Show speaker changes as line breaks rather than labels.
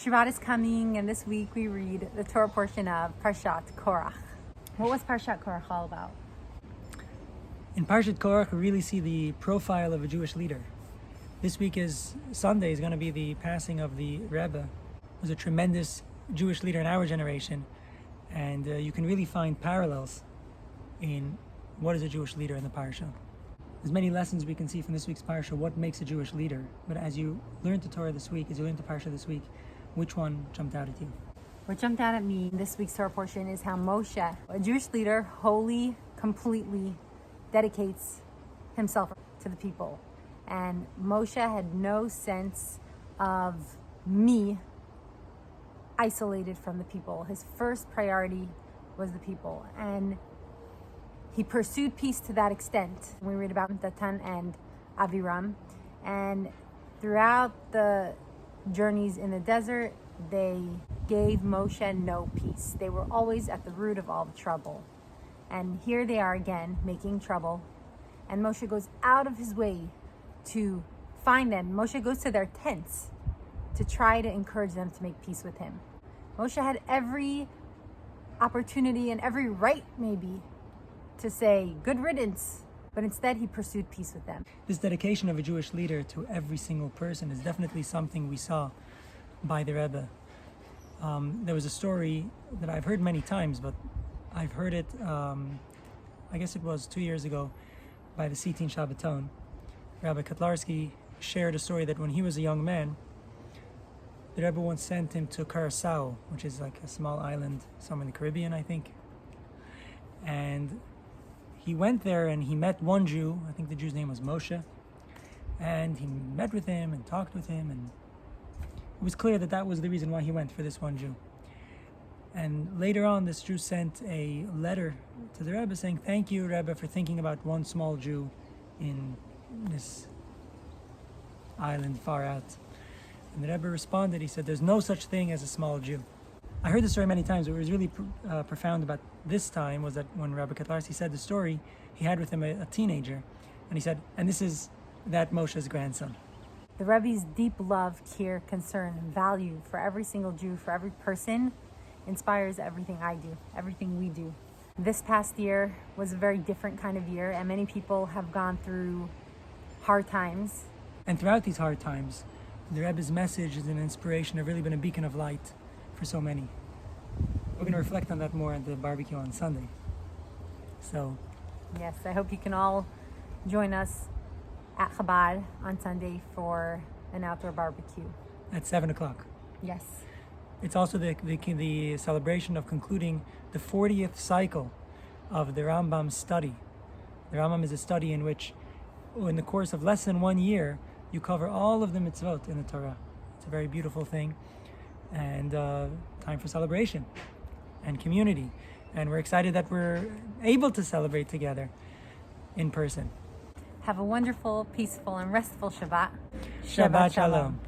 Shabbat is coming, and this week we read the Torah portion of Parshat Korach. What was Parshat Korach all about?
In Parshat Korach, we really see the profile of a Jewish leader. This week Sunday is going to be the passing of the Rebbe, who was a tremendous Jewish leader in our generation, and you can really find parallels in what is a Jewish leader in the parsha. There's many lessons we can see from this week's parsha, what makes a Jewish leader. But as you learned the Torah this week, as you learned the parsha this week, which one jumped out at you?
What jumped out at me in this week's Torah portion is how Moshe, a Jewish leader, wholly, completely dedicates himself to the people. And Moshe had no sense of me isolated from the people. His first priority was the people. And he pursued peace to that extent. We read about Datan and Aviram. And throughout the journeys in the desert, they gave Moshe no peace. They were always at the root of all the trouble. And here they are again, making trouble. And Moshe goes out of his way to find them. Moshe goes to their tents to try to encourage them to make peace with him. Moshe had every opportunity and every right, maybe, to say, good riddance, but instead he pursued peace with them.
This dedication of a Jewish leader to every single person is definitely something we saw by the Rebbe. There was a story that I've heard many times, but I've heard it, I guess it was 2 years ago, by the Sitin Shabbaton. Rabbi Kotlarsky shared a story that when he was a young man, the Rebbe once sent him to Curacao, which is like a small island somewhere in the Caribbean, I think. And he went there and he met one Jew, I think the Jew's name was Moshe, and he met with him and talked with him, and it was clear that that was the reason why he went, for this one Jew. And later on, this Jew sent a letter to the Rebbe saying, "Thank you, Rebbe, for thinking about one small Jew in this island far out." And the Rebbe responded, he said, "There's no such thing as a small Jew." I heard this story many times. What was really profound about this time was that when Rabbi Kotlarsky said the story, he had with him a teenager, and he said, "And this is that Moshe's grandson."
The Rebbe's deep love, care, concern, and value for every single Jew, for every person, inspires everything I do, everything we do. This past year was a very different kind of year, and many people have gone through hard times.
And throughout these hard times, the Rebbe's message is an inspiration, have really been a beacon of light for so many. We're going to reflect on that more at the barbecue on Sunday. So,
yes, I hope you can all join us at Chabad on Sunday for an outdoor barbecue.
At 7 o'clock.
Yes.
It's also the celebration of concluding the 40th cycle of the Rambam study. The Rambam is a study in which, in the course of less than 1 year, you cover all of the mitzvot in the Torah. It's a very beautiful thing, and time for celebration and community. And we're excited that we're able to celebrate together in person.
Have a wonderful, peaceful, and restful Shabbat.
Shabbat Shalom.